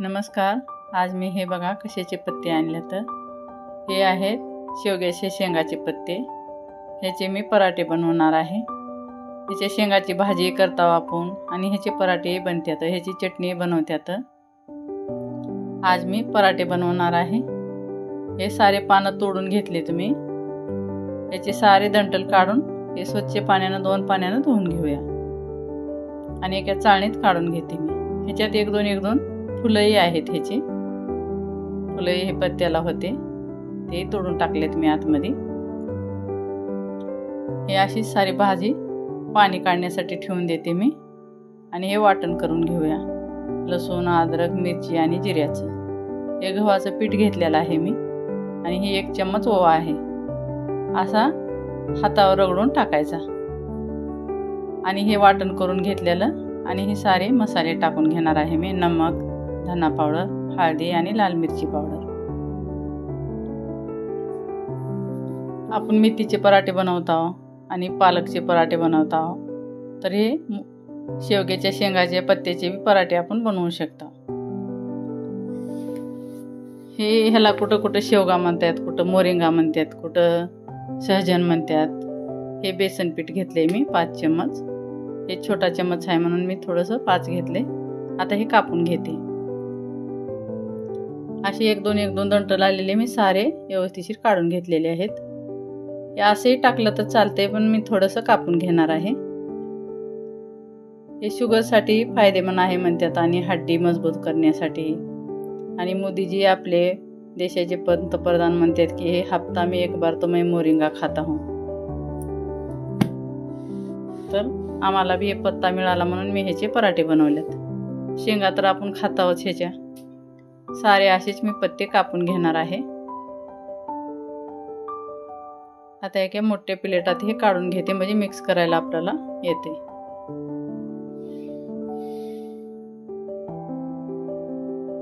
नमस्कार. आज मी हे बघा कशाचे पत्ते आणले तर हे आहेत शेवग्याचे शेंगाचे पत्ते. ह्याचे मी पराठे बनवणार आहे. ह्याच्या शेंगाची भाजी करता आपण आणि ह्याचे पराठे बनतात, ह्याची चटणी बनवतात. आज मी पराठे बनवणार आहे. हे सारे पानं तोडून घेतले तुम्ही. याचे सारे दंटल काढून हे स्वच्छ पाण्यानं 2 पाण्यानं धुवून घेऊया आणि एका चाळणीत काढून घेते मी. ह्याच्यात एक दोन फुलंही आहेत. ह्याची फुलंही हे पत्त्याला होते, ते तोडून टाकलेत मी आतमध्ये. हे अशी सारी भाजी पाणी काढण्यासाठी ठेवून देते मी आणि हे वाटण करून घेऊया. लसूण, अद्रक, मिरची आणि जिऱ्याचं. हे गव्हाचं पीठ घेतलेलं आहे मी आणि हे 1 चम्मच ओवा आहे. असा हातावर रगडून टाकायचा आणि हे वाटण करून घेतलेलं आणि हे सारे मसाले टाकून घेणार आहे मी. नमक, धना पावडर, हळदी आणि लाल मिरची पावडर. आपण मेथीचे पराठे बनवत आहोत आणि पालकचे पराठे बनवत आहोत, तर हे शेवग्याच्या शेंगाचे पत्त्याचे पराठे आपण बनवू शकता. हे ह्याला कुठं शेवगा म्हणतात, कुठं मोरिंगा म्हणतात, कुठं सहजन म्हणतात. हे बेसन पीठ घेतले मी 5 चम्मच. हे छोटा चम्मच आहे म्हणून मी थोडंसं 5 घेतले. आता हे कापून घेते. असे एक दोन दंटल आलेले मी सारे व्यवस्थित काढून घेतलेले आहेत. हे असंही टाकलं तर चालतंय, पण मी थोडंसं कापून घेणार आहे. हे शुगरसाठी फायदेमंद आहे म्हणतात आणि हड्डी मजबूत करण्यासाठी. आणि मोदीजी आपले देशाचे पंतप्रधान म्हणतात की हे हफ्ता में 1 बार तो मैं मोरिंगा खाता हूँ. तर आम्हाला बी हे पत्ता मिळाला म्हणून मी ह्याचे पराठे बनवलेत. शेंगा तर आपण खात आहोत ह्याच्या. सारे असेच मी पत्ते कापून घेणार आहे. आता एका मोठ्या प्लेटात हे काढून घेते, म्हणजे मिक्स करायला आपल्याला येते.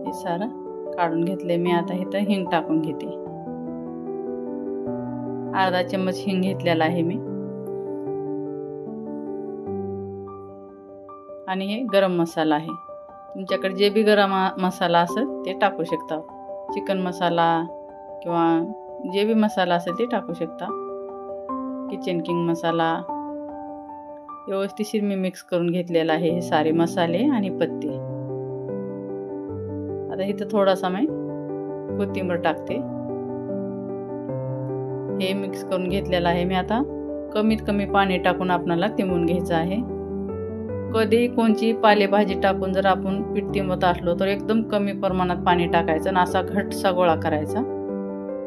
हे सारं काढून घेतले मी. आता इथं हिंग टाकून घेते. अर्धा चम्मच हिंग घेतलेला आहे मी. आणि हे गरम मसाला आहे. तुमच्याकडे जे बी गरम मसाला असेल ते टाकू शकता. चिकन मसाला किंवा जे बी मसाला असेल ते टाकू शकता. किचन किंग मसाला. व्यवस्थित मी मिक्स करून घेतलेला आहे हे सारे मसाले आणि पत्ते. आता इथं थोडासा मी कोथिंबीर टाकते. हे मिक्स करून घेतलेलं आहे मी. आता कमीत कमी पाणी टाकून आपल्याला तिंबून घ्यायचं आहे. कधी कोणची पालेभाजी टाकून जर आपण पीठ तिंबत असलो तर एकदम कमी प्रमाणात पाणी टाकायचं आणि असा घट्टसा गोळा करायचा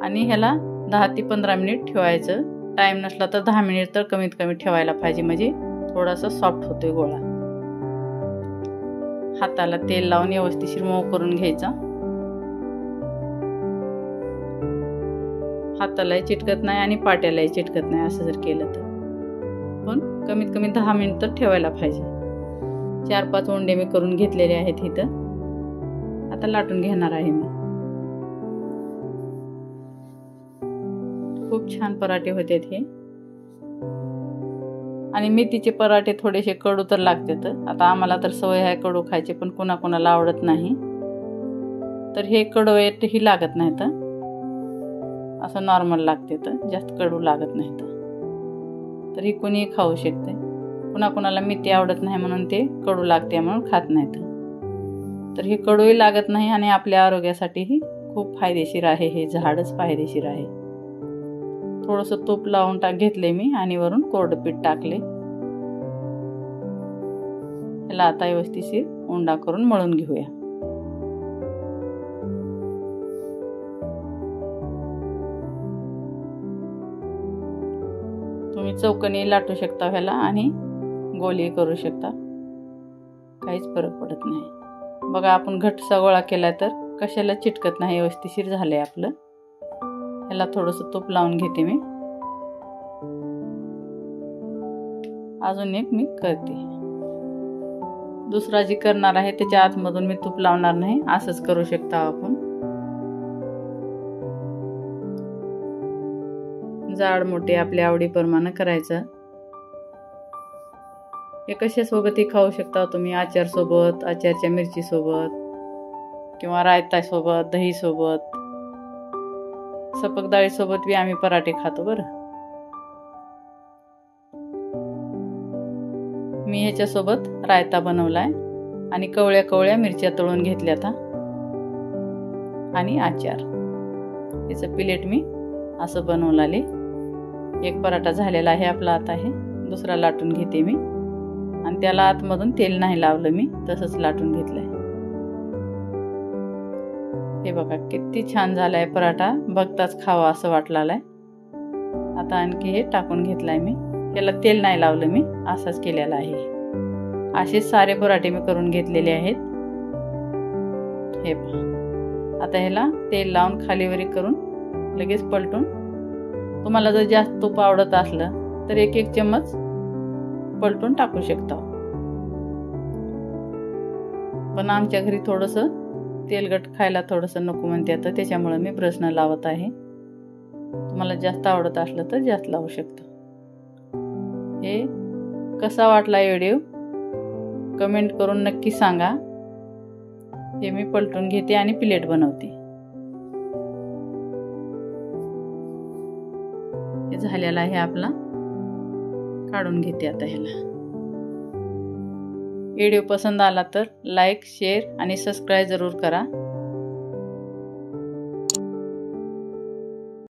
आणि ह्याला 10 ते 15 मिनिट ठेवायचं. टाईम नसला तर 10 मिनिट तर कमीत कमी ठेवायला पाहिजे, म्हणजे थोडासा सॉफ्ट होतोय गोळा. हाताला तेल लावून व्यवस्थित मऊ करून घ्यायचा. हातालाही चिटकत नाही आणि पाट्यालाही चिटकत नाही असं जर केलं तर. पण कमीत कमी 10 मिनिट तर ठेवायला पाहिजे. 4-5 उंडे मी करून घेतलेले आहेत इथं. आता लाटून घेणार आहे मी. खूप छान पराठे होते हे. आणि मेथीचे पराठे थोडेसे कडू तर लागतात. आता आम्हाला तर सवय आहे कडू खायची, पण कोणाकोणाला आवडत नाही. तर हे कडवटही लागत नाहीत, असं नॉर्मल लागते, तर जास्त कडू लागत नाहीत. तर ही कोणीही खाऊ शकते. कोणाकोणाला मेथी आवडत नाही म्हणून ते कडू लागते म्हणून खात नाहीत. तर हे कडूही लागत नाही आणि आपल्या आरोग्यासाठीही खूप फायदेशीर आहे. हे झाडच फायदेशीर आहे. थोडंसं तूप लावून घेतले मी आणि वरून कोरडं पीठ टाकले. ह्याला आता व्यवस्थित उंडा करून मळून घेऊया. तुम्ही चौकोनी लाटू शकता ह्याला आणि गोली करू शकता. काहीच फरक पडत नाही. बघा आपण घट्टसा गोळा केला तर कशाला चिटकत नाही, व्यवस्थित झालंय आपलं. ह्याला थोडंसं तूप लावून घेते मी. अजून एक मी करते. दुसरा जी करणार आहे त्याच्या आतमधून मी तूप लावणार नाही, असंच करू शकता आपण. जाड मोठे आपल्या आवडीप्रमाणे करायचं. हे कशासोबतही खाऊ शकता तुम्ही. आचार सोबत, आचारच्या मिरची सोबत किंवा रायतासोबत, दहीसोबत, सपक डाळीसोबत बी आम्ही पराठे खातो बरं. मी ह्याच्यासोबत रायता बनवलाय आणि कवळ्या कवळ्या मिरच्या तळून घेतल्यात आणि आचार. याचं प्लेट मी असं बनवलाले. एक पराठा झालेला आहे आपला. आता हे दुसरा लाटून घेते मी आणि त्याला आतमधून तेल नाही लावलं, मी तसंच लाटून घेतलंय. हे बघा किती छान झालाय पराठा, बघताच खावा असं वाटलाय. आता आणखी हे टाकून घेतलाय मी. त्याला तेल नाही लावलं, मी असंच केलेला आहे. असेच सारे पराठे मी करून घेतलेले आहेत. हे पहा, आता ह्याला तेल लावून खालीवरी करून लगेच पलटून, तुम्हाला जर जास्त तूप आवडत असलं तर एक चम्मच पलटून टाकू शकता. पण आमच्या घरी थोडंसं तेलकट खायला थोडंसं नको म्हणतात, त्याच्यामुळे मी ब्रशनं लावत आहे. तुम्हाला जास्त आवडत असलं तर जास्त लावू शकता. हे कसा वाटला व्हिडिओ कमेंट करून नक्की सांगा. हे मी पलटून घेते आणि प्लेट बनवते. हे झालेला आहे आपला. काढून घेते आता ह्याला. व्हिडिओ पसंत आला तर लाईक, शेअर आणि सबस्क्राईब जरूर करा.